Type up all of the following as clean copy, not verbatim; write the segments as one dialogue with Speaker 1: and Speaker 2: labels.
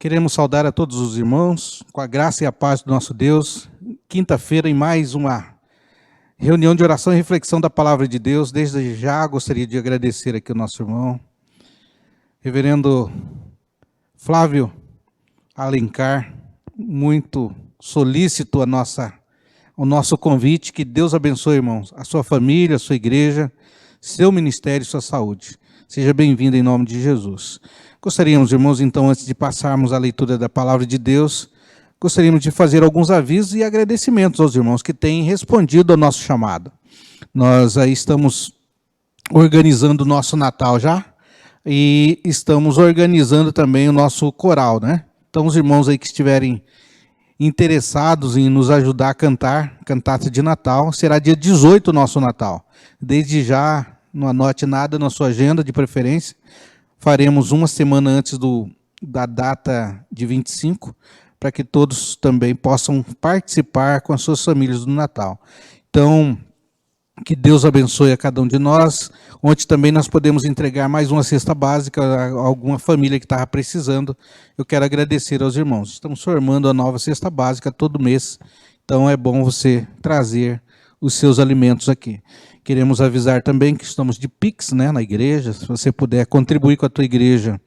Speaker 1: Queremos saudar a todos os irmãos, com a graça e a paz do nosso Deus. Quinta-feira, em mais uma reunião de oração e reflexão da Palavra de Deus. Desde já gostaria de agradecer aqui o nosso irmão, reverendo Flávio Alencar, muito solícito o nosso convite. Que Deus abençoe, irmãos, a sua família, a sua igreja, seu ministério e sua saúde. Seja bem-vindo em nome de Jesus. Gostaríamos, irmãos, então, antes de passarmos à leitura da Palavra de Deus, gostaríamos de fazer alguns avisos e agradecimentos aos irmãos que têm respondido ao nosso chamado. Nós aí estamos organizando o nosso Natal já e estamos organizando também o nosso coral, né? Então, os irmãos aí que estiverem interessados em nos ajudar a cantar cantata de Natal, será dia 18 o nosso Natal. Desde já, não anote nada na sua agenda de preferência. Faremos uma semana antes da data de 25, para que todos também possam participar com as suas famílias do Natal. Então, que Deus abençoe a cada um de nós. Ontem também nós podemos entregar mais uma cesta básica a alguma família que estava precisando. Eu quero agradecer aos irmãos. Estamos formando a nova cesta básica todo mês, então é bom você trazer os seus alimentos aqui. Queremos avisar também que estamos de Pix, né, na igreja. Se você puder contribuir com a tua igreja,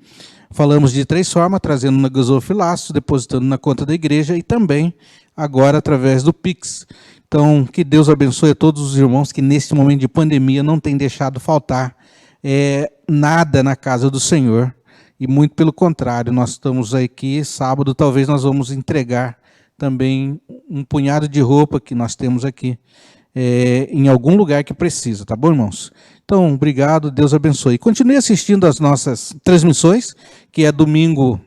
Speaker 1: falamos de 3 formas: trazendo na gasofilaço, depositando na conta da igreja e também agora através do Pix. Então, que Deus abençoe a todos os irmãos que neste momento de pandemia não tem deixado faltar nada na casa do Senhor. E muito pelo contrário, nós estamos aqui, sábado talvez nós vamos entregar também um punhado de roupa que nós temos aqui, em algum lugar que precisa, tá bom, irmãos? Então, obrigado, Deus abençoe. Continue assistindo as nossas transmissões, que é domingo,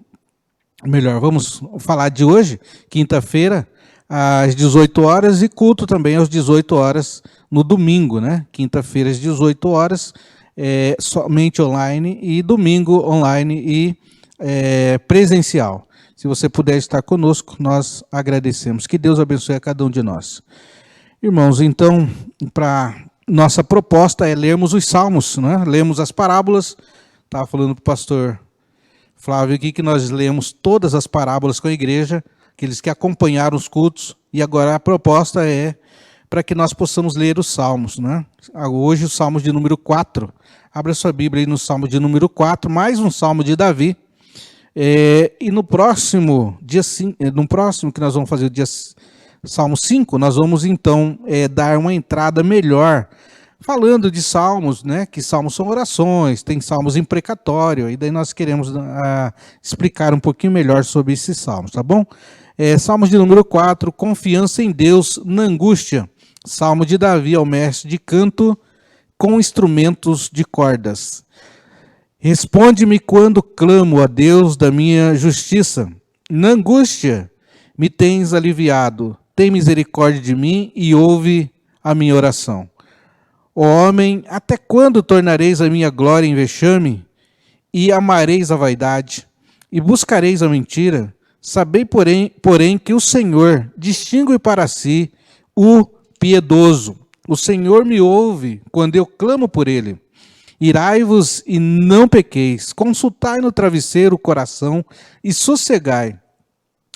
Speaker 1: vamos falar de hoje, quinta-feira, às 18 horas, e culto também às 18 horas no domingo, né? Quinta-feira às 18 horas, somente online, e domingo online e presencial. Se você puder estar conosco, nós agradecemos. Que Deus abençoe a cada um de nós. Irmãos, então, nossa proposta é lermos os salmos, né? Lemos as parábolas. Estava falando para o pastor Flávio aqui que nós lemos todas as parábolas com a igreja, aqueles que acompanharam os cultos, e agora a proposta é para que nós possamos ler os salmos, né? Hoje o salmo de número 4. Abra sua Bíblia aí no salmo de número 4, mais um salmo de Davi. E no próximo que nós vamos fazer, o dia Salmo 5, nós vamos então dar uma entrada melhor, falando de salmos, né? Que salmos são orações, tem salmos imprecatório, e daí nós queremos explicar um pouquinho melhor sobre esses salmos, tá bom? Salmos de número 4, confiança em Deus na angústia. Salmo de Davi ao mestre de canto com instrumentos de cordas. Responde-me quando clamo a Deus da minha justiça. Na angústia me tens aliviado. Tem misericórdia de mim e ouve a minha oração. Ó homem, até quando tornareis a minha glória em vexame? E amareis a vaidade? E buscareis a mentira? Sabei, porém, que o Senhor distingue para si o piedoso. O Senhor me ouve quando eu clamo por ele. Irai-vos e não pequeis. Consultai no travesseiro o coração e sossegai.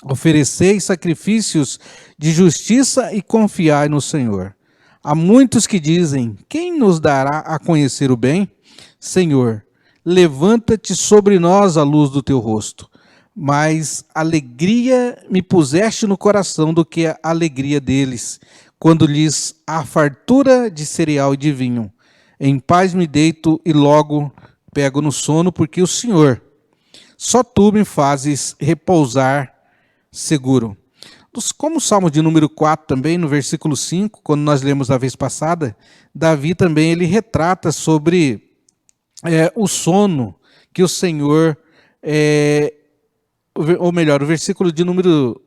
Speaker 1: Ofereceis sacrifícios de justiça e confiai no Senhor. Há muitos que dizem: quem nos dará a conhecer o bem? Senhor, levanta-te sobre nós a luz do teu rosto. Mais alegria me puseste no coração do que a alegria deles, quando lhes há fartura de cereal e de vinho. Em paz me deito e logo pego no sono, porque o Senhor, só tu me fazes repousar seguro. Como o Salmo de número 4 também, no versículo 5, quando nós lemos da vez passada, Davi também ele retrata sobre o sono que o Senhor, ou melhor, o versículo de número,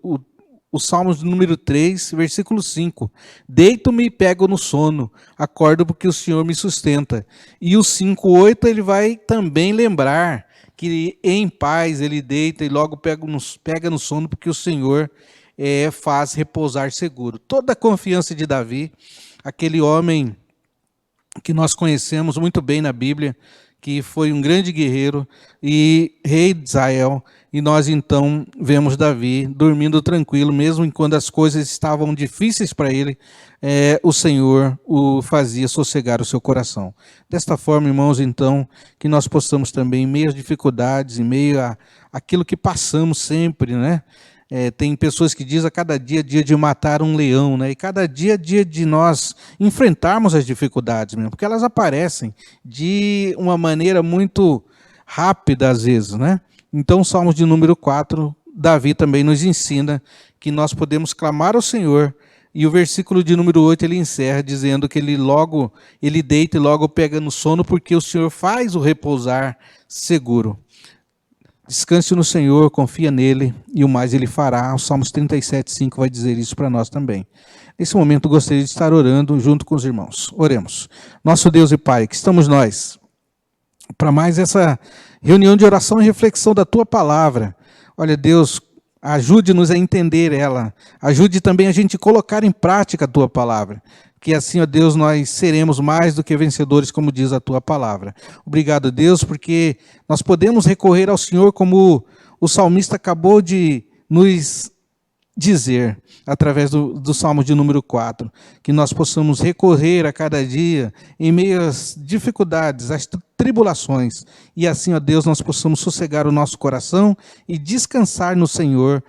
Speaker 1: o Salmo de número 3, versículo 5. Deito-me e pego no sono, acordo porque o Senhor me sustenta. E o 5:8 ele vai também lembrar que em paz ele deita e logo pega no sono, porque o Senhor faz repousar seguro. Toda a confiança de Davi, aquele homem que nós conhecemos muito bem na Bíblia, que foi um grande guerreiro e rei de Israel, e nós então vemos Davi dormindo tranquilo, mesmo quando as coisas estavam difíceis para ele, o Senhor o fazia sossegar o seu coração. Desta forma, irmãos, então, que nós possamos também, em meio às dificuldades, em meio àquilo que passamos sempre, né? Tem pessoas que dizem a cada dia é dia de matar um leão, né? E cada dia é dia de nós enfrentarmos as dificuldades mesmo, porque elas aparecem de uma maneira muito rápida às vezes, né? Então, o Salmo de número 4, Davi também nos ensina que nós podemos clamar ao Senhor, e o versículo de número 8 ele encerra dizendo que ele deita e logo pega no sono, porque o Senhor faz o repousar seguro. Descanse no Senhor, confia nele, e o mais ele fará. O Salmos 37:5 vai dizer isso para nós também. Nesse momento, gostaria de estar orando junto com os irmãos. Oremos. Nosso Deus e Pai, que estamos nós para mais essa reunião de oração e reflexão da Tua Palavra. Olha, Deus, ajude-nos a entender ela. Ajude também a gente colocar em prática a Tua Palavra. Que assim, ó Deus, nós seremos mais do que vencedores, como diz a Tua Palavra. Obrigado, Deus, porque nós podemos recorrer ao Senhor, como o salmista acabou de nos dizer, através do Salmo de número 4, que nós possamos recorrer a cada dia, em meio às dificuldades, às tribulações, e assim, ó Deus, nós possamos sossegar o nosso coração e descansar no Senhor,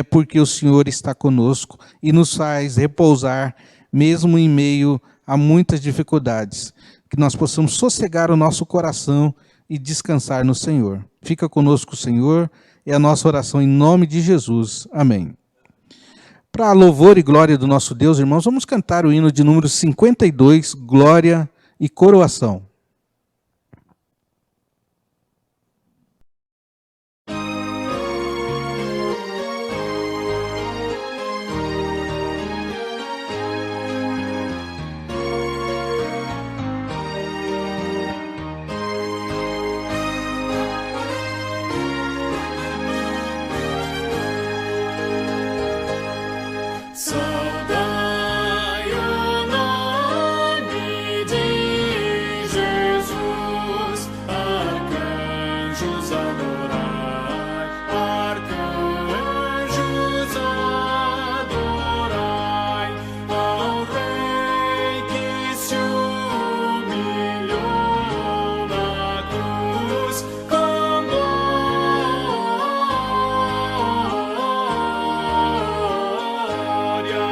Speaker 1: porque o Senhor está conosco e nos faz repousar, mesmo em meio a muitas dificuldades, que nós possamos sossegar o nosso coração e descansar no Senhor. Fica conosco, Senhor, é a nossa oração em nome de Jesus. Amém. Para louvor e glória do nosso Deus, irmãos, vamos cantar o hino de número 52, Glória e Coroação.
Speaker 2: Saudai o nome de Jesus, arcanjos adorai, ao Rei que se humilhou na cruz, com glória.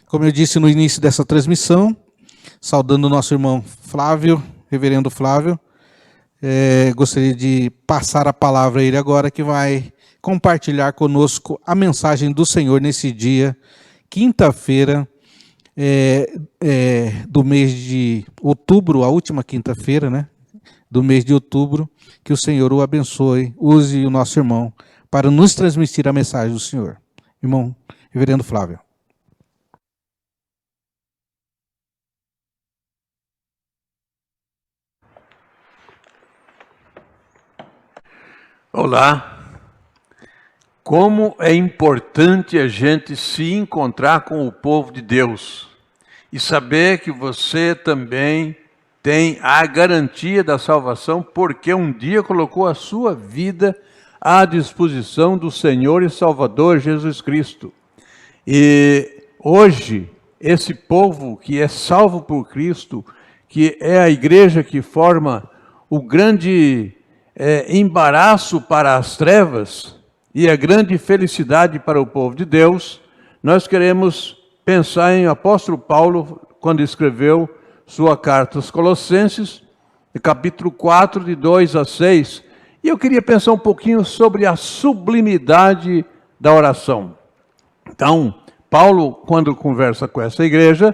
Speaker 1: Como eu disse no início dessa transmissão, saudando o nosso irmão Flávio, reverendo Flávio, gostaria de passar a palavra a ele agora, que vai compartilhar conosco a mensagem do Senhor nesse dia, quinta-feira, do mês de outubro, a última quinta-feira, né, do mês de outubro. Que o Senhor o abençoe, use o nosso irmão para nos transmitir a mensagem do Senhor. Irmão reverendo Flávio.
Speaker 3: Olá. Como é importante a gente se encontrar com o povo de Deus e saber que você também tem a garantia da salvação, porque um dia colocou a sua vida à disposição do Senhor e Salvador Jesus Cristo. E hoje, esse povo que é salvo por Cristo, que é a igreja que forma o grande embaraço para as trevas e a grande felicidade para o povo de Deus, nós queremos pensar em apóstolo Paulo, quando escreveu sua carta aos Colossenses, capítulo 4, de 2 a 6. E eu queria pensar um pouquinho sobre a sublimidade da oração. Então, Paulo, quando conversa com essa igreja,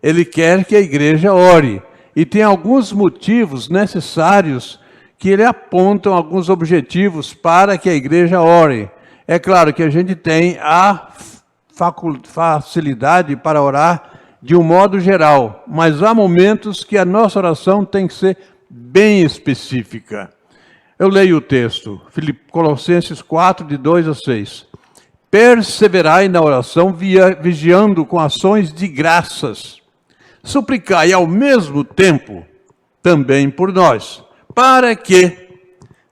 Speaker 3: ele quer que a igreja ore. E tem alguns motivos necessários que ele apontam, alguns objetivos para que a igreja ore. É claro que a gente tem a facilidade para orar de um modo geral, mas há momentos que a nossa oração tem que ser bem específica. Eu leio o texto, Colossenses 4, de 2 a 6. Perseverai na oração, vigiando com ações de graças. Suplicai ao mesmo tempo também por nós, para que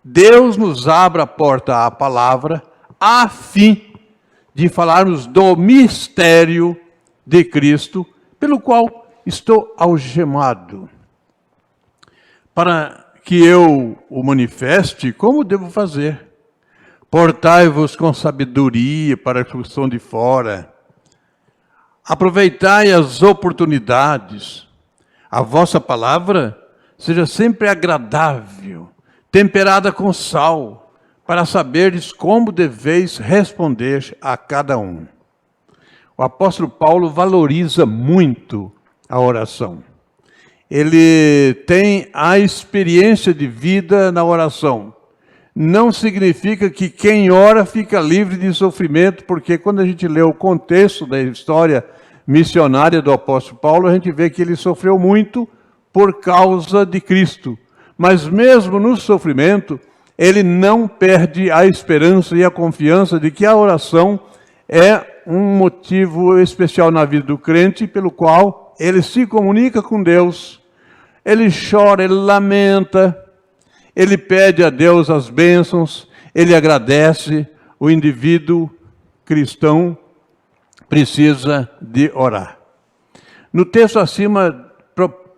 Speaker 3: Deus nos abra a porta à palavra, a fim de falarmos do mistério de Cristo, pelo qual estou algemado. Para que eu o manifeste, como devo fazer? Portai-vos com sabedoria para a questão de fora. Aproveitai as oportunidades. A vossa palavra seja sempre agradável, temperada com sal, para saberdes como deveis responder a cada um. O apóstolo Paulo valoriza muito a oração. Ele tem a experiência de vida na oração. Não significa que quem ora fica livre de sofrimento, porque quando a gente lê o contexto da história missionária do apóstolo Paulo, a gente vê que ele sofreu muito por causa de Cristo. Mas mesmo no sofrimento, ele não perde a esperança e a confiança de que a oração é um motivo especial na vida do crente, pelo qual ele se comunica com Deus, ele chora, ele lamenta, ele pede a Deus as bênçãos, ele agradece. O indivíduo cristão precisa de orar. No texto acima,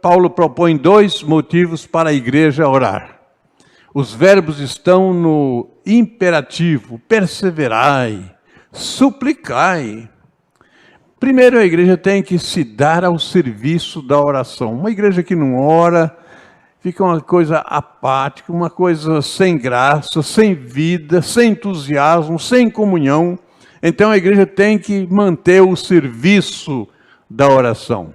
Speaker 3: Paulo propõe 2 motivos para a igreja orar. Os verbos estão no imperativo, perseverai, suplicai. Primeiro, a igreja tem que se dar ao serviço da oração. Uma igreja que não ora, fica uma coisa apática, uma coisa sem graça, sem vida, sem entusiasmo, sem comunhão. Então a igreja tem que manter o serviço da oração.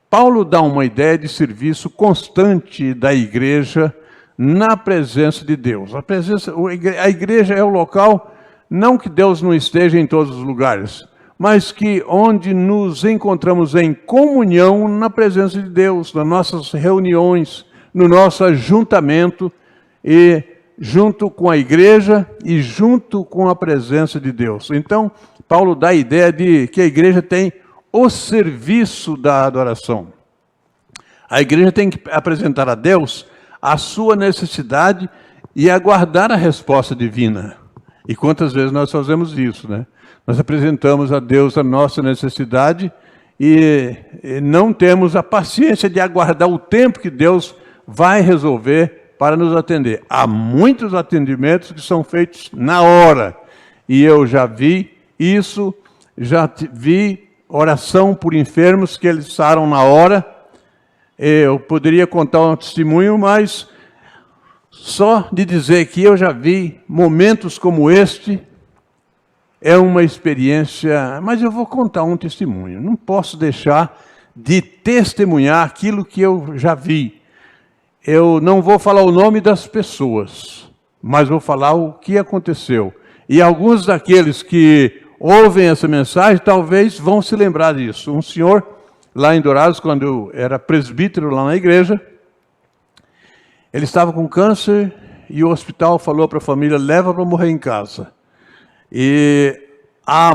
Speaker 3: Paulo dá uma ideia de serviço constante da igreja na presença de Deus. A igreja é o local, não que Deus não esteja em todos os lugares, mas que onde nos encontramos em comunhão na presença de Deus, nas nossas reuniões, no nosso ajuntamento, e junto com a igreja e junto com a presença de Deus. Então, Paulo dá a ideia de que a igreja tem o serviço da adoração. A igreja tem que apresentar a Deus a sua necessidade e aguardar a resposta divina. E quantas vezes nós fazemos isso, né? Nós apresentamos a Deus a nossa necessidade e não temos a paciência de aguardar o tempo que Deus vai resolver para nos atender. Há muitos atendimentos que são feitos na hora. E eu já vi isso, já vi oração por enfermos que eles saram na hora. Eu poderia contar um testemunho, mas só de dizer que eu já vi momentos como este, é uma experiência, mas eu vou contar um testemunho. Não posso deixar de testemunhar aquilo que eu já vi. Eu não vou falar o nome das pessoas, mas vou falar o que aconteceu. E alguns daqueles que ouvem essa mensagem talvez vão se lembrar disso. Um senhor lá em Dourados, quando eu era presbítero lá na igreja, ele estava com câncer e o hospital falou para a família, leva para morrer em casa. E a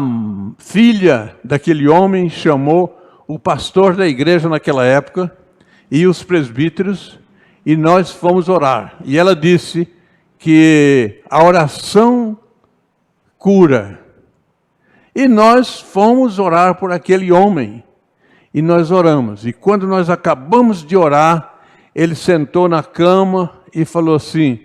Speaker 3: filha daquele homem chamou o pastor da igreja naquela época e os presbíteros, e nós fomos orar. E ela disse que a oração cura. E nós fomos orar por aquele homem. E nós oramos. E quando nós acabamos de orar, ele sentou na cama e falou assim,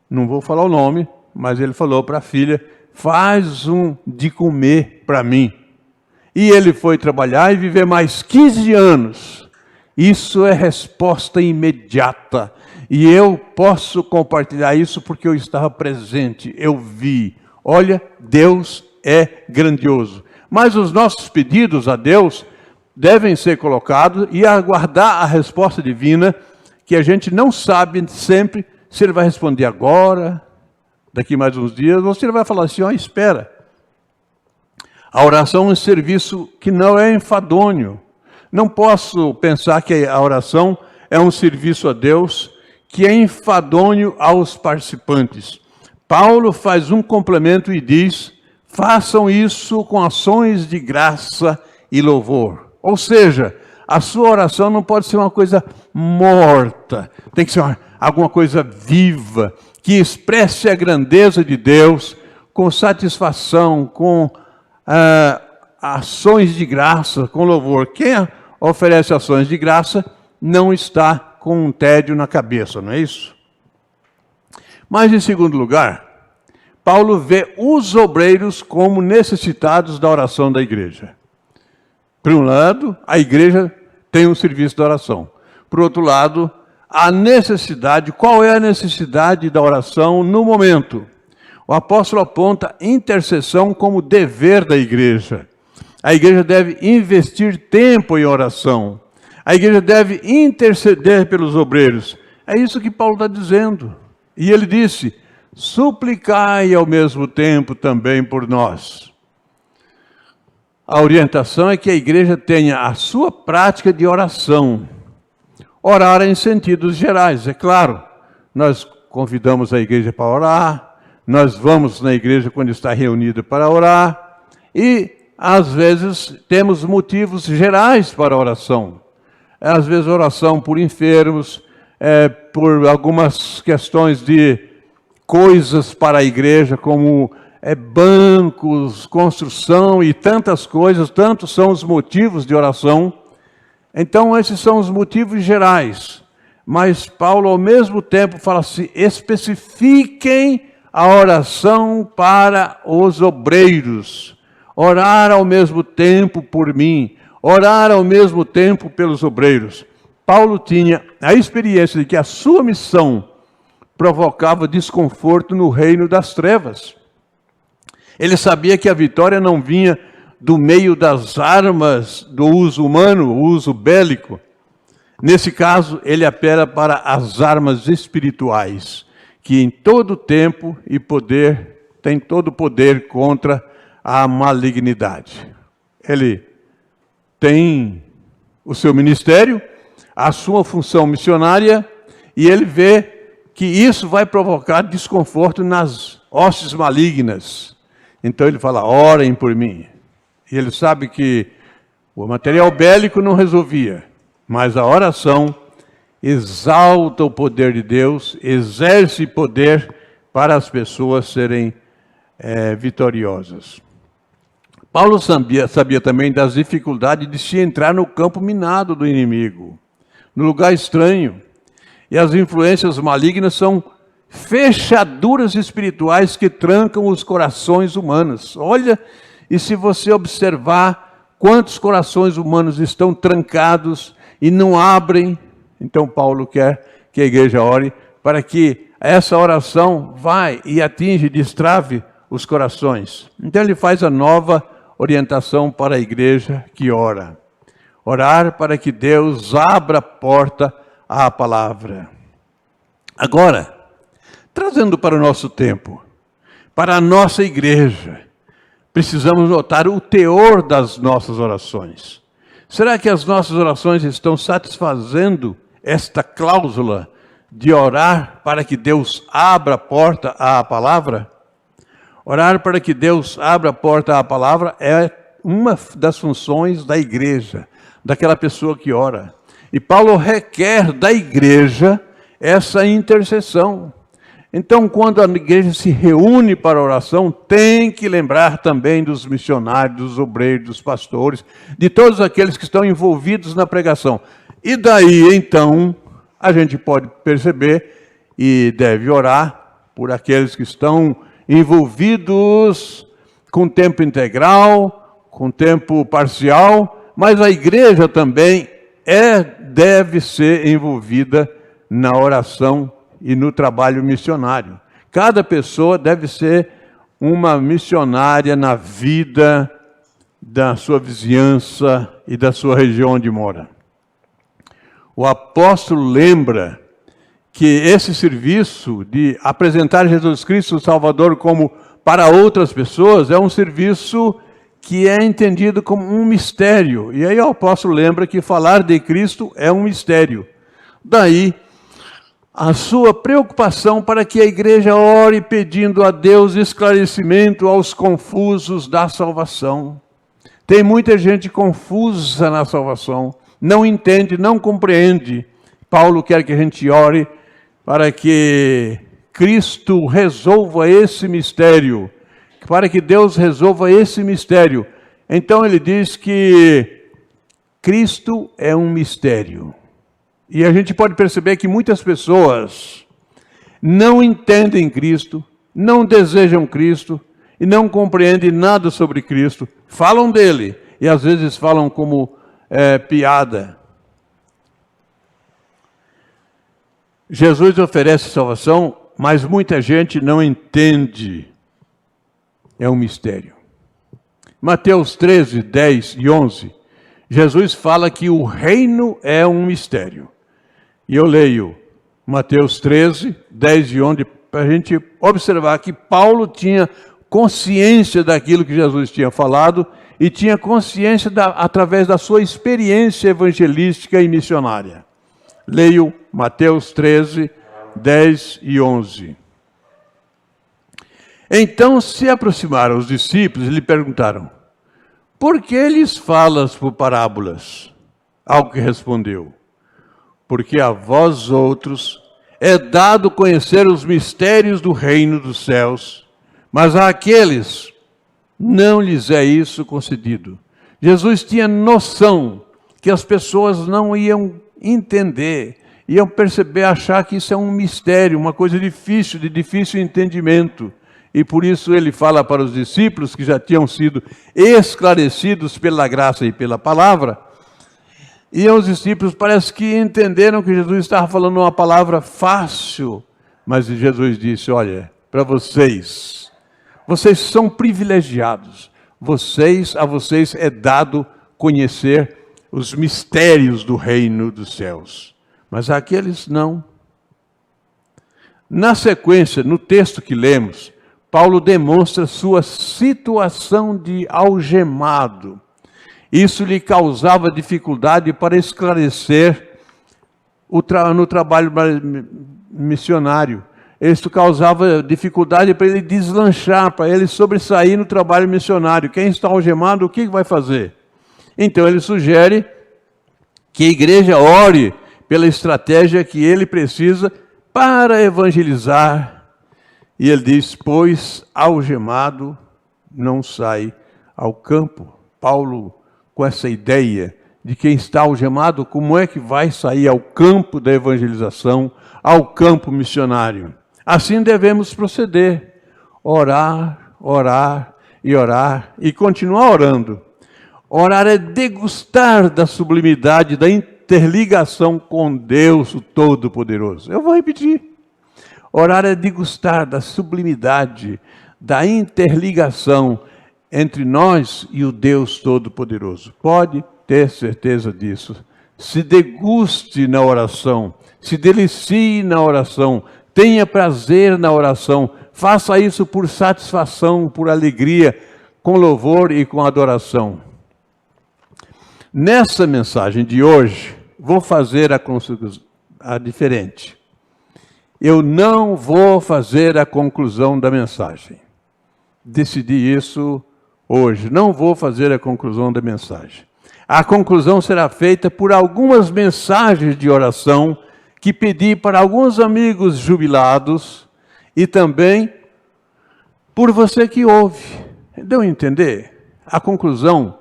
Speaker 3: não vou falar o nome, mas ele falou para a filha, faz um de comer para mim. E ele foi trabalhar e viver mais 15 anos. Isso é resposta imediata. E eu posso compartilhar isso porque eu estava presente, eu vi. Olha, Deus é grandioso. Mas os nossos pedidos a Deus devem ser colocados e aguardar a resposta divina, que a gente não sabe sempre se ele vai responder agora, daqui mais uns dias, ou se ele vai falar assim, ó, espera. A oração é um serviço que não é enfadonho. Não posso pensar que a oração é um serviço a Deus que é enfadonho aos participantes. Paulo faz um complemento e diz, façam isso com ações de graça e louvor. Ou seja, a sua oração não pode ser uma coisa morta, tem que ser alguma coisa viva, que expresse a grandeza de Deus com satisfação, com ações de graça, com louvor. Quem oferece ações de graça não está com um tédio na cabeça, não é isso? Mas, em segundo lugar, Paulo vê os obreiros como necessitados da oração da igreja. Por um lado, a igreja tem um serviço de oração. Por outro lado, a necessidade, qual é a necessidade da oração no momento? O apóstolo aponta intercessão como dever da igreja. A igreja deve investir tempo em oração. A igreja deve interceder pelos obreiros. É isso que Paulo está dizendo. E ele disse, suplicai ao mesmo tempo também por nós. A orientação é que a igreja tenha a sua prática de oração. Orar em sentidos gerais, é claro. Nós convidamos a igreja para orar, nós vamos na igreja quando está reunida para orar, e às vezes temos motivos gerais para a oração. Às vezes oração por enfermos, por algumas questões de coisas para a igreja, como bancos, construção e tantas coisas, tantos são os motivos de oração. Então esses são os motivos gerais. Mas Paulo ao mesmo tempo fala assim, especifiquem a oração para os obreiros. Orar ao mesmo tempo por mim, orar ao mesmo tempo pelos obreiros. Paulo tinha a experiência de que a sua missão provocava desconforto no reino das trevas. Ele sabia que a vitória não vinha do meio das armas do uso humano, o uso bélico. Nesse caso, ele apela para as armas espirituais, que em todo tempo e poder, tem todo poder contra a malignidade. Ele tem o seu ministério, a sua função missionária, e ele vê que isso vai provocar desconforto nas hostes malignas. Então ele fala, orem por mim. E ele sabe que o material bélico não resolvia, mas a oração exalta o poder de Deus, exerce poder para as pessoas serem vitoriosas. Paulo sabia também das dificuldades de se entrar no campo minado do inimigo, no lugar estranho. E as influências malignas são fechaduras espirituais que trancam os corações humanos. Olha, e se você observar Quantos corações humanos estão trancados e não abrem? Então Paulo quer que a igreja ore para que essa oração vai e atinge, destrave os corações. Então ele faz a nova orientação para a igreja que ora. Orar para que Deus abra a porta à palavra. Agora, trazendo para o nosso tempo, para a nossa igreja, precisamos notar o teor das nossas orações. Será que as nossas orações estão satisfazendo esta cláusula de orar para que Deus abra a porta à palavra? Orar para que Deus abra a porta à palavra é uma das funções da igreja, daquela pessoa que ora. E Paulo requer da igreja essa intercessão. Então, quando a igreja se reúne para a oração, tem que lembrar também dos missionários, dos obreiros, dos pastores, de todos aqueles que estão envolvidos na pregação. E daí, então, a gente pode perceber e deve orar por aqueles que estão envolvidos com tempo integral, com tempo parcial, mas a igreja também deve ser envolvida na oração e no trabalho missionário. Cada pessoa deve ser uma missionária na vida da sua vizinhança e da sua região onde mora. O apóstolo lembra que esse serviço de apresentar Jesus Cristo o Salvador como para outras pessoas é um serviço que é entendido como um mistério. E aí o apóstolo lembra que falar de Cristo é um mistério. Daí a sua preocupação para que a igreja ore pedindo a Deus esclarecimento aos confusos da salvação. Tem muita gente confusa na salvação, não entende, não compreende. Paulo quer que a gente ore para que Cristo resolva esse mistério, para que Deus resolva esse mistério. Então ele diz que Cristo é um mistério. E a gente pode perceber que muitas pessoas não entendem Cristo, não desejam Cristo e não compreendem nada sobre Cristo. Falam dele e às vezes falam como piada. Jesus oferece salvação, mas muita gente não entende. É um mistério. Mateus 13, 10 e 11, Jesus fala que o reino é um mistério. E eu leio Mateus 13, 10 e 11, para a gente observar que Paulo tinha consciência daquilo que Jesus tinha falado e tinha consciência através da sua experiência evangelística e missionária. Leio Mateus 13, 10 e 11. Então se aproximaram os discípulos e lhe perguntaram: por que lhes falas por parábolas? Ao que respondeu: porque a vós outros é dado conhecer os mistérios do reino dos céus, mas àqueles não lhes é isso concedido. Jesus tinha noção que as pessoas não iam entender, iam perceber, achar que isso é um mistério, uma coisa difícil, de difícil entendimento. E por isso ele fala para os discípulos que já tinham sido esclarecidos pela graça e pela palavra. E os discípulos parece que entenderam que Jesus estava falando uma palavra fácil. Mas Jesus disse: olha, para vocês são privilegiados. A vocês é dado conhecer os mistérios do reino dos céus. Mas àqueles não. Na sequência, no texto que lemos, Paulo demonstra sua situação de algemado. Isso lhe causava dificuldade para esclarecer no trabalho missionário. Isso causava dificuldade para ele deslanchar, para ele sobressair no trabalho missionário. Quem está algemado, o que vai fazer? Então ele sugere que a igreja ore pela estratégia que ele precisa para evangelizar. E ele diz: pois algemado não sai ao campo. Paulo, com essa ideia de quem está algemado, como é que vai sair ao campo da evangelização, ao campo missionário? Assim devemos proceder: orar, orar e orar e continuar orando. Orar é degustar da sublimidade, da interligação com Deus, o Todo-Poderoso. Eu vou repetir. Orar é degustar da sublimidade, da interligação entre nós e o Deus Todo-Poderoso. Pode ter certeza disso. Se deguste na oração, se delicie na oração, tenha prazer na oração, faça isso por satisfação, por alegria, com louvor e com adoração. Nessa mensagem de hoje, vou fazer a diferente. Eu não vou fazer a conclusão da mensagem. Decidi isso hoje. Não vou fazer a conclusão da mensagem. A conclusão será feita por algumas mensagens de oração que pedi para alguns amigos jubilados e também por você que ouve. Deu a entender? A conclusão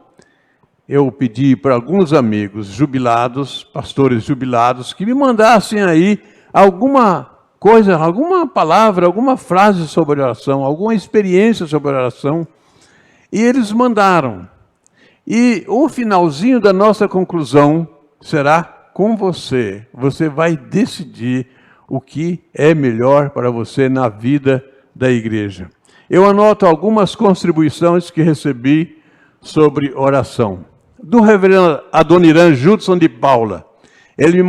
Speaker 3: eu pedi para alguns amigos jubilados, pastores jubilados, que me mandassem aí alguma coisa, alguma palavra, alguma frase sobre oração, alguma experiência sobre oração. E eles mandaram. E o finalzinho da nossa conclusão será com você. Você vai decidir o que é melhor para você na vida da igreja. Eu anoto algumas contribuições que recebi sobre oração. Do reverendo Adoniran Judson de Paula. Ele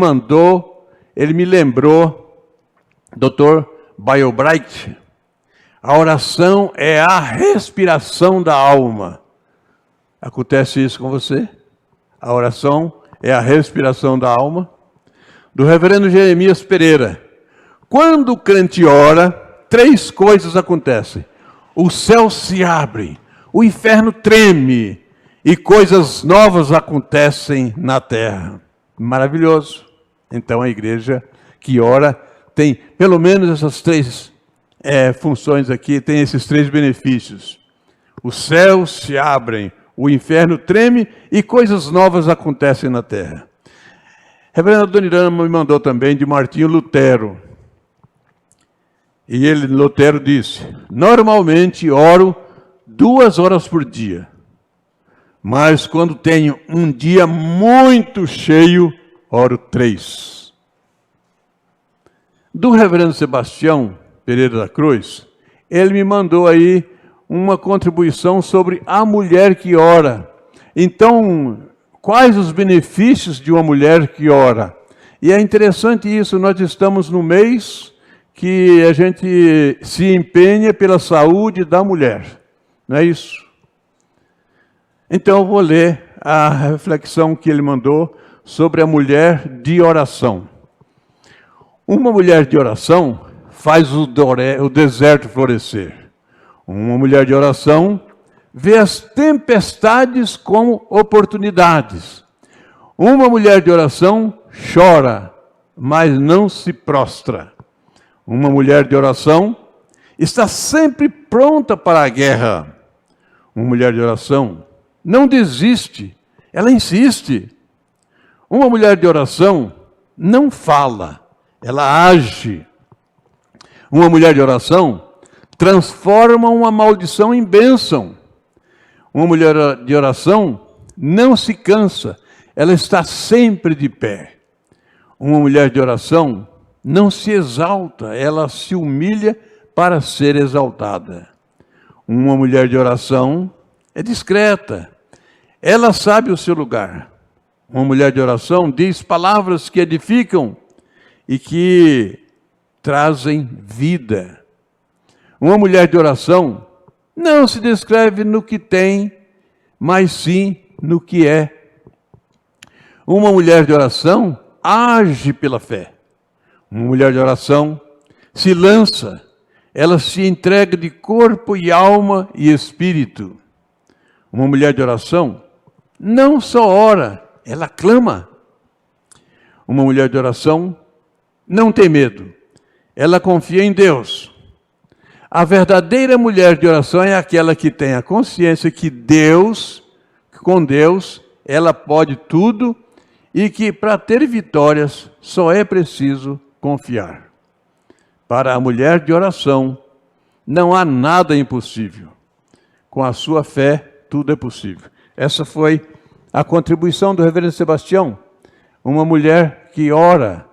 Speaker 3: me lembrou, Dr. Biobright, a oração é a respiração da alma. Acontece isso com você? A oração é a respiração da alma? Do reverendo Jeremias Pereira. Quando o crente ora, 3 coisas acontecem. O céu se abre, o inferno treme e coisas novas acontecem na terra. Maravilhoso. Então a igreja que ora tem pelo menos essas 3 funções aqui, tem esses 3 benefícios. Os céus se abrem, o inferno treme e coisas novas acontecem na terra. Reverendo Adoniran me mandou também de Martinho Lutero. E Lutero disse: normalmente oro 2 horas por dia. Mas quando tenho um dia muito cheio, oro 3. Do reverendo Sebastião Pereira da Cruz, ele me mandou aí uma contribuição sobre a mulher que ora. Então, quais os benefícios de uma mulher que ora? E é interessante isso, nós estamos no mês que a gente se empenha pela saúde da mulher. Não é isso? Então eu vou ler a reflexão que ele mandou sobre a mulher de oração. Uma mulher de oração faz o deserto florescer. Uma mulher de oração vê as tempestades como oportunidades. Uma mulher de oração chora, mas não se prostra. Uma mulher de oração está sempre pronta para a guerra. Uma mulher de oração não desiste, ela insiste. Uma mulher de oração não fala, ela age. Uma mulher de oração transforma uma maldição em bênção. Uma mulher de oração não se cansa, ela está sempre de pé. Uma mulher de oração não se exalta, ela se humilha para ser exaltada. Uma mulher de oração é discreta, ela sabe o seu lugar. Uma mulher de oração diz palavras que edificam e que trazem vida. Uma mulher de oração não se descreve no que tem, mas sim no que é. Uma mulher de oração age pela fé. Uma mulher de oração se lança, ela se entrega de corpo e alma e espírito. Uma mulher de oração não só ora, ela clama. Uma mulher de oração não tem medo, ela confia em Deus. A verdadeira mulher de oração é aquela que tem a consciência que com Deus, ela pode tudo e que para ter vitórias só é preciso confiar. Para a mulher de oração, não há nada impossível. Com a sua fé, tudo é possível. Essa foi a contribuição do reverendo Sebastião, uma mulher que ora,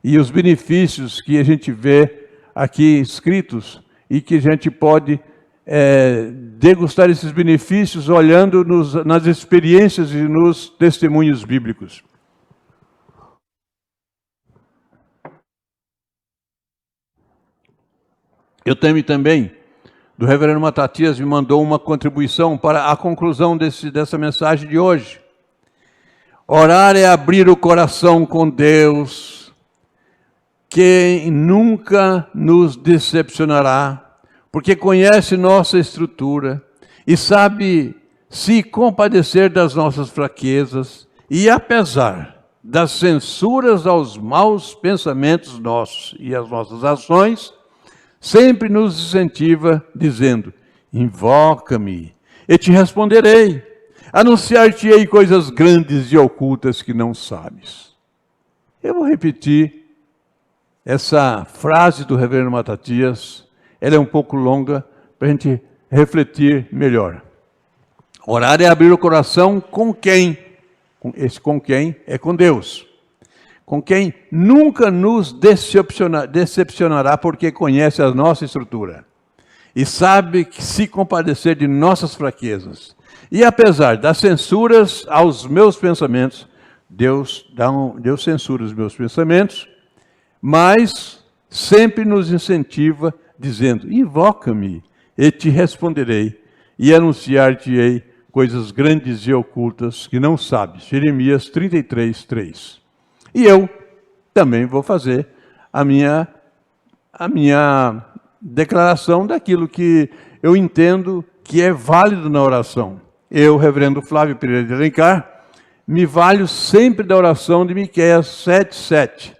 Speaker 3: e os benefícios que a gente vê aqui escritos e que a gente pode degustar esses benefícios olhando nas experiências e nos testemunhos bíblicos. Eu tenho também, do reverendo Matatias, me mandou uma contribuição para a conclusão dessa mensagem de hoje. Orar é abrir o coração com Deus, que nunca nos decepcionará, porque conhece nossa estrutura e sabe se compadecer das nossas fraquezas, e apesar das censuras aos maus pensamentos nossos e às nossas ações, sempre nos incentiva, dizendo: invoca-me, e te responderei, anunciar-te-ei coisas grandes e ocultas que não sabes. Eu vou repetir essa frase do reverendo Matatias, ela é um pouco longa, para a gente refletir melhor. Orar é abrir o coração com quem? Esse com quem é com Deus. Com quem nunca nos decepcionará, porque conhece a nossa estrutura e sabe que se compadecer de nossas fraquezas. E apesar das censuras aos meus pensamentos, Deus censura os meus pensamentos, mas sempre nos incentiva, dizendo: invoca-me, e te responderei, e anunciar-te-ei coisas grandes e ocultas que não sabes. Jeremias 33, 3. E eu também vou fazer a minha declaração daquilo que eu entendo que é válido na oração. Eu, reverendo Flávio Pereira de Alencar, me valho sempre da oração de Miqueias 7:7.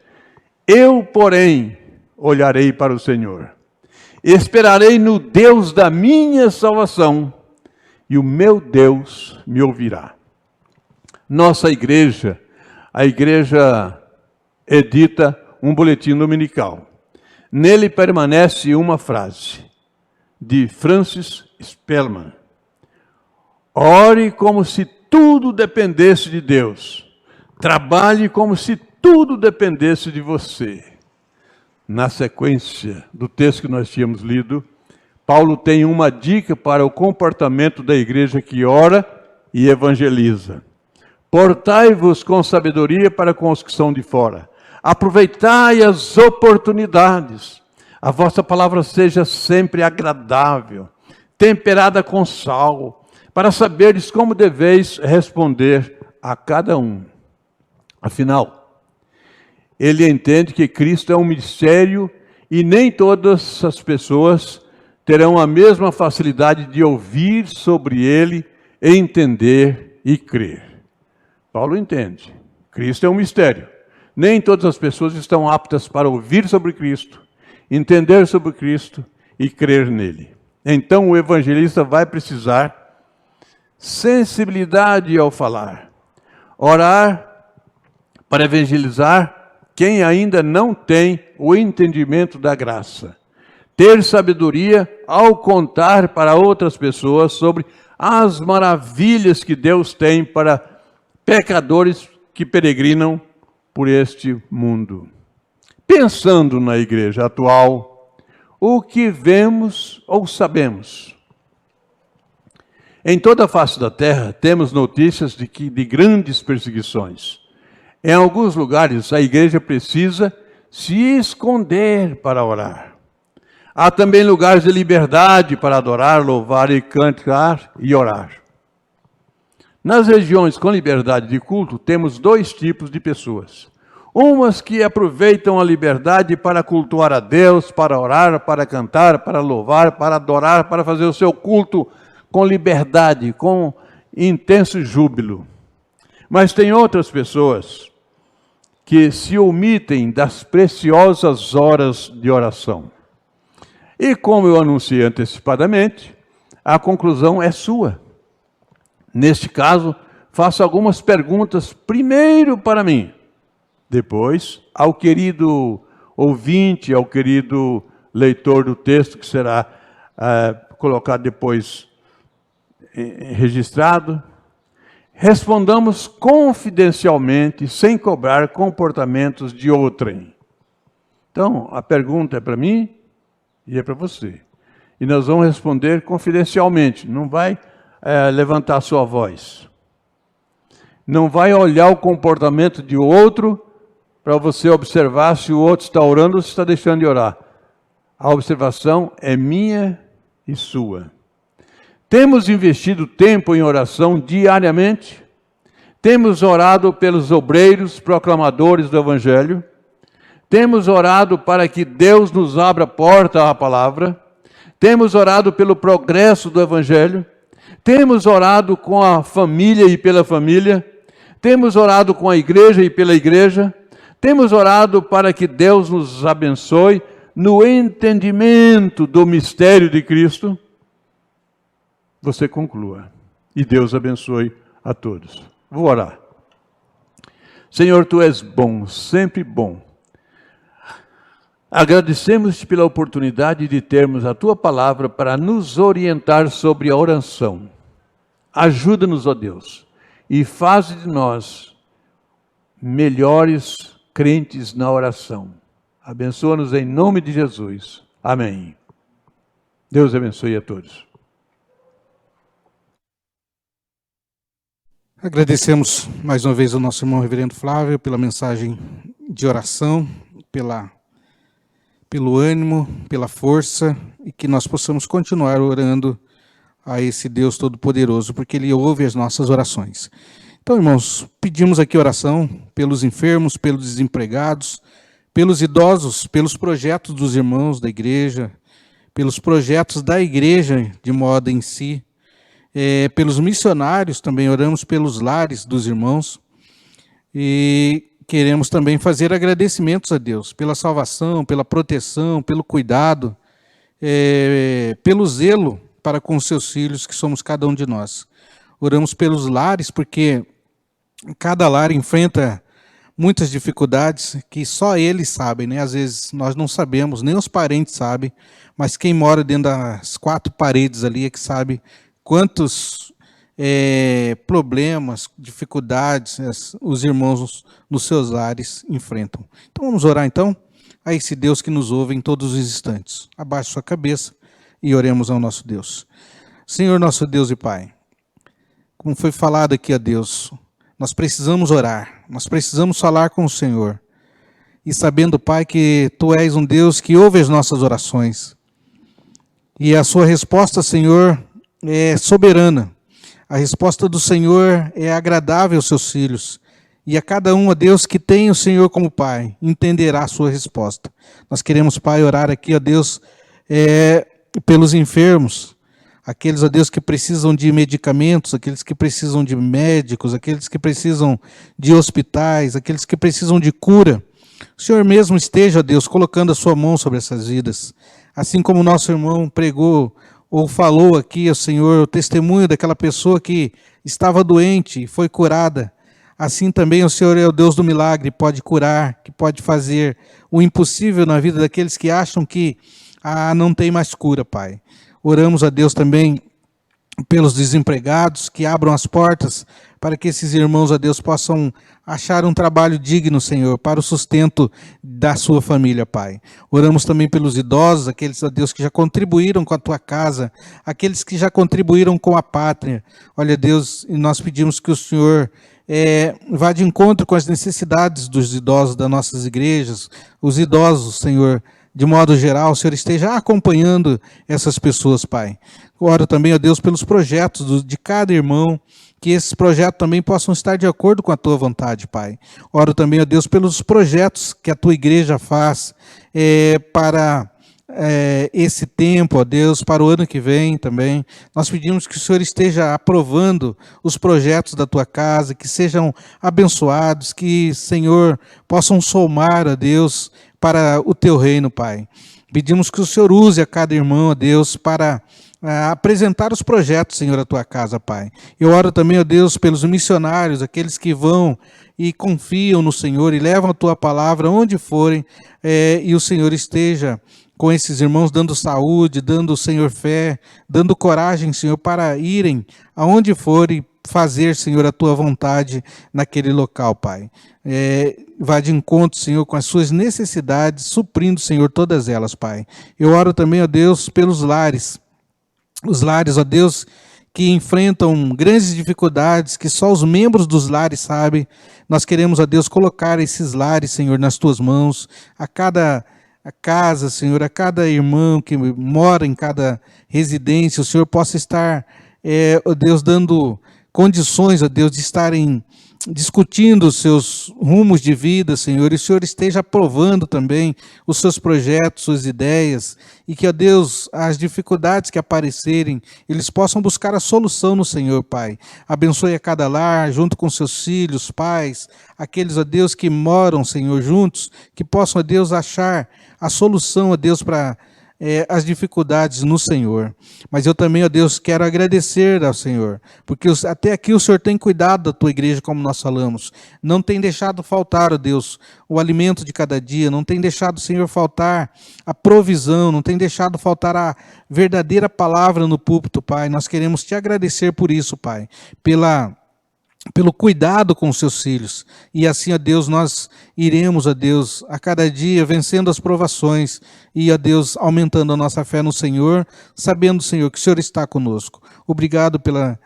Speaker 3: Eu, porém, olharei para o Senhor, esperarei no Deus da minha salvação, e o meu Deus me ouvirá. Nossa igreja, a igreja edita um boletim dominical. Nele permanece uma frase de Francis Spellman: ore como se tudo dependesse de Deus. Trabalhe como se tudo dependesse de você. Na sequência do texto que nós tínhamos lido, Paulo tem uma dica para o comportamento da igreja que ora e evangeliza. Portai-vos com sabedoria para com os que são de fora. Aproveitai as oportunidades. A vossa palavra seja sempre agradável, temperada com sal, para saberes como deveis responder a cada um. Afinal, ele entende que Cristo é um mistério e nem todas as pessoas terão a mesma facilidade de ouvir sobre ele, entender e crer. Paulo entende. Cristo é um mistério. Nem todas as pessoas estão aptas para ouvir sobre Cristo, entender sobre Cristo e crer nele. Então o evangelista vai precisar sensibilidade ao falar. Orar para evangelizar quem ainda não tem o entendimento da graça. Ter sabedoria ao contar para outras pessoas sobre as maravilhas que Deus tem para pecadores que peregrinam por este mundo. Pensando na igreja atual, o que vemos ou sabemos? Em toda a face da terra, temos notícias de grandes perseguições. Em alguns lugares, a igreja precisa se esconder para orar. Há também lugares de liberdade para adorar, louvar e cantar e orar. Nas regiões com liberdade de culto, temos dois tipos de pessoas. Umas que aproveitam a liberdade para cultuar a Deus, para orar, para cantar, para louvar, para adorar, para fazer o seu culto com liberdade, com intenso júbilo. Mas tem outras pessoas que se omitem das preciosas horas de oração. E como eu anunciei antecipadamente, a conclusão é sua. Neste caso, faço algumas perguntas, primeiro para mim, depois ao querido ouvinte, ao querido leitor do texto, que será colocado depois registrado, respondamos confidencialmente, sem cobrar comportamentos de outrem. Então, a pergunta é para mim e é para você. E nós vamos responder confidencialmente, não vai levantar sua voz. Não vai olhar o comportamento de outro para você observar se o outro está orando ou se está deixando de orar. A observação é minha e sua. Temos investido tempo em oração diariamente? Temos orado pelos obreiros, proclamadores do Evangelho? Temos orado para que Deus nos abra a porta à palavra? Temos orado pelo progresso do Evangelho? Temos orado com a família e pela família? Temos orado com a igreja e pela igreja? Temos orado para que Deus nos abençoe no entendimento do mistério de Cristo? Você conclua. E Deus abençoe a todos. Vou orar. Senhor, Tu és bom, sempre bom. Agradecemos-te pela oportunidade de termos a Tua palavra para nos orientar sobre a oração. Ajuda-nos, ó Deus, e faz de nós melhores crentes na oração. Abençoa-nos em nome de Jesus. Amém. Deus abençoe a todos.
Speaker 1: Agradecemos mais uma vez ao nosso irmão reverendo Flávio pela mensagem de oração, pelo ânimo, pela força, e que nós possamos continuar orando a esse Deus Todo-Poderoso, porque Ele ouve as nossas orações. Então, irmãos, pedimos aqui oração pelos enfermos, pelos desempregados, pelos idosos, pelos projetos dos irmãos da igreja, pelos projetos da igreja de modo em si, pelos missionários também, oramos pelos lares dos irmãos, e queremos também fazer agradecimentos a Deus pela salvação, pela proteção, pelo cuidado, pelo zelo para com os seus filhos, que somos cada um de nós. Oramos pelos lares, porque cada lar enfrenta muitas dificuldades que só eles sabem, né? Às vezes nós não sabemos, nem os parentes sabem, mas quem mora dentro das quatro paredes ali é que sabe quantos problemas, dificuldades os irmãos nos seus lares enfrentam. Então vamos orar então a esse Deus que nos ouve em todos os instantes. Abaixe sua cabeça e oremos ao nosso Deus. Senhor nosso Deus e Pai, como foi falado aqui a Deus, nós precisamos orar, nós precisamos falar com o Senhor. E sabendo, Pai, que Tu és um Deus que ouve as nossas orações. E a sua resposta, Senhor, é soberana. A resposta do Senhor é agradável aos seus filhos. E a cada um, ó Deus, que tem o Senhor como Pai, entenderá a sua resposta. Nós queremos, Pai, orar aqui, ó Deus, pelos enfermos, aqueles, ó Deus, que precisam de medicamentos, aqueles que precisam de médicos, aqueles que precisam de hospitais, aqueles que precisam de cura. O Senhor mesmo esteja, ó Deus, colocando a sua mão sobre essas vidas. Assim como o nosso irmão pregou ou falou aqui, ó Senhor, o testemunho daquela pessoa que estava doente e foi curada. Assim também o Senhor é o Deus do milagre, pode curar, que pode fazer o impossível na vida daqueles que acham que não tem mais cura, Pai. Oramos a Deus também pelos desempregados, que abram as portas para que esses irmãos, a Deus, possam achar um trabalho digno, Senhor, para o sustento da sua família, Pai. Oramos também pelos idosos, aqueles, a Deus, que já contribuíram com a Tua casa, aqueles que já contribuíram com a pátria. Olha, Deus, e nós pedimos que o Senhor vá de encontro com as necessidades dos idosos das nossas igrejas, os idosos, Senhor, de modo geral, o Senhor esteja acompanhando essas pessoas, Pai. Oro também, ó Deus, pelos projetos de cada irmão, que esses projetos também possam estar de acordo com a Tua vontade, Pai. Oro também, ó Deus, pelos projetos que a Tua igreja faz para esse tempo, ó Deus, para o ano que vem também. Nós pedimos que o Senhor esteja aprovando os projetos da Tua casa, que sejam abençoados, que, Senhor, possam somar, ó Deus, para o Teu reino, Pai. Pedimos que o Senhor use a cada irmão, ó Deus, para apresentar os projetos, Senhor, à Tua casa, Pai. Eu oro também, ó Deus, pelos missionários, aqueles que vão e confiam no Senhor e levam a Tua palavra onde forem, e o Senhor esteja com esses irmãos, dando saúde, dando, Senhor, fé, dando coragem, Senhor, para irem aonde forem, fazer, Senhor, a tua vontade naquele local, Pai. Vá de encontro, Senhor, com as suas necessidades, suprindo, Senhor, todas elas, Pai. Eu oro também, ó Deus, pelos lares. Os lares, ó Deus, que enfrentam grandes dificuldades, que só os membros dos lares sabem. Nós queremos, ó Deus, colocar esses lares, Senhor, nas tuas mãos, a casa, Senhor, a cada irmão que mora em cada residência, o Senhor possa estar, ó Deus, dando condições, ó Deus, de estarem discutindo os seus rumos de vida, Senhor, e o Senhor esteja aprovando também os seus projetos, suas ideias, e que, ó Deus, as dificuldades que aparecerem, eles possam buscar a solução no Senhor, Pai. Abençoe a cada lar, junto com seus filhos, pais, aqueles, ó Deus, que moram, Senhor, juntos, que possam, ó Deus, achar a solução, ó Deus, para as dificuldades no Senhor. Mas eu também, ó Deus, quero agradecer ao Senhor, porque até aqui o Senhor tem cuidado da tua igreja, como nós falamos. Não tem deixado faltar, ó Deus, o alimento de cada dia, não tem deixado, Senhor, faltar a provisão, não tem deixado faltar a verdadeira palavra no púlpito, Pai. Nós queremos te agradecer por isso, Pai, pelo cuidado com os seus filhos. E assim, ó Deus, nós iremos, ó Deus, a cada dia vencendo as provações e, ó Deus, aumentando a nossa fé no Senhor, sabendo, Senhor, que o Senhor está conosco. Obrigado pela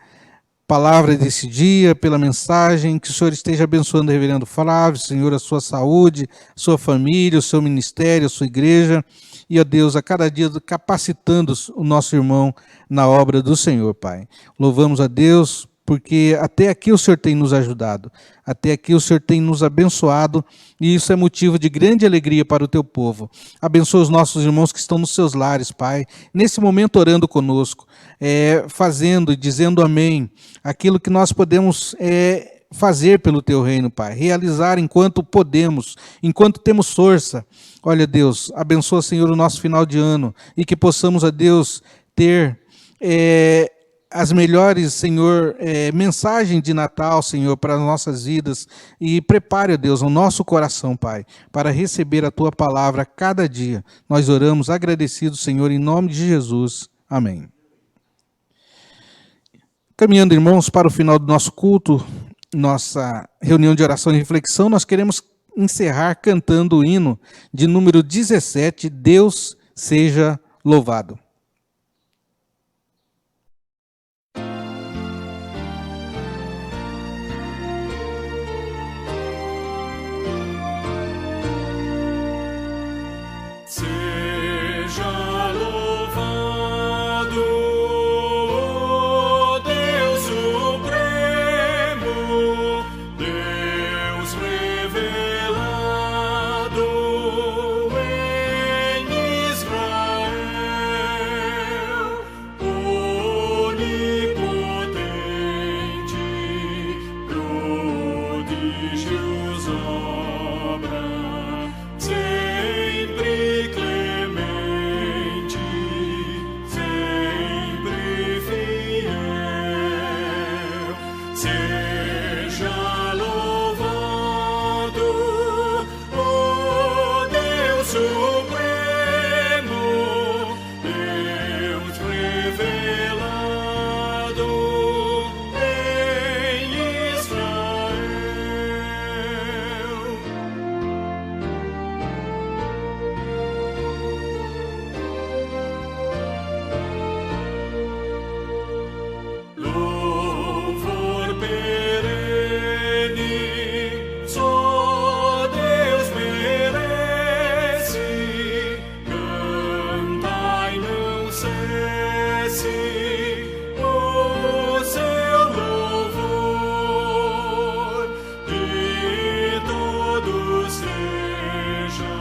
Speaker 1: palavra desse dia, pela mensagem, que o Senhor esteja abençoando o reverendo Flávio, Senhor, a sua saúde, a sua família, o seu ministério, a sua igreja, e, ó Deus, a cada dia capacitando o nosso irmão na obra do Senhor, Pai. Louvamos a Deus, porque até aqui o Senhor tem nos ajudado, até aqui o Senhor tem nos abençoado, e isso é motivo de grande alegria para o teu povo. Abençoa os nossos irmãos que estão nos seus lares, Pai, nesse momento orando conosco, fazendo e dizendo amém, aquilo que nós podemos fazer pelo teu reino, Pai, realizar enquanto podemos, enquanto temos força. Olha, Deus, abençoa, Senhor, o nosso final de ano, e que possamos, a Deus, ter as melhores, Senhor, mensagens de Natal, Senhor, para as nossas vidas, e prepare, ó Deus, o nosso coração, Pai, para receber a Tua palavra a cada dia. Nós oramos agradecidos, Senhor, em nome de Jesus. Amém. Caminhando, irmãos, para o final do nosso culto, nossa reunião de oração e reflexão, nós queremos encerrar cantando o hino de número 17, Deus seja louvado.
Speaker 2: Seja louvado, Deus Supremo, Deus revelado em Israel, onipotente, prodígios obra, sempre clemente, sempre fiel. Seja louvado, ó Deus Supremo, Deus revelado em Israel. Louvor perene, só Deus merece. Cantai, não cesse o seu louvor, e todo seja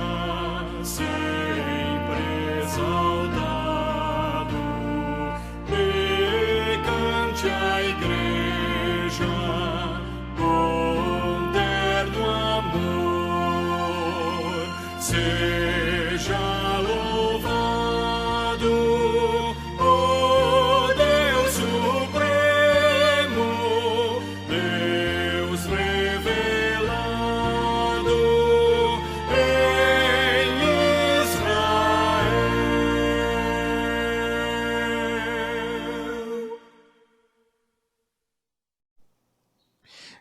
Speaker 2: sempre exaltado. E cante a igreja com terno amor. Seja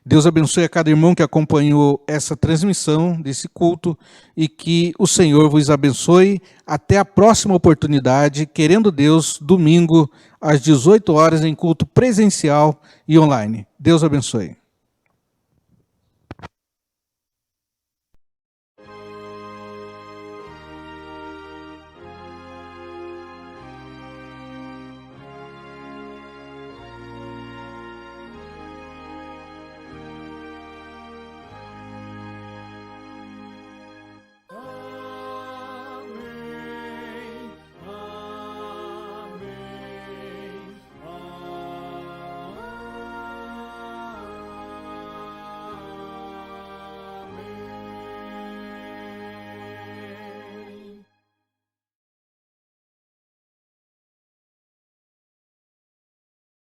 Speaker 1: Deus abençoe a cada irmão que acompanhou essa transmissão desse culto e que o Senhor vos abençoe. Até a próxima oportunidade, querendo Deus, domingo às 18 horas em culto presencial e online. Deus abençoe.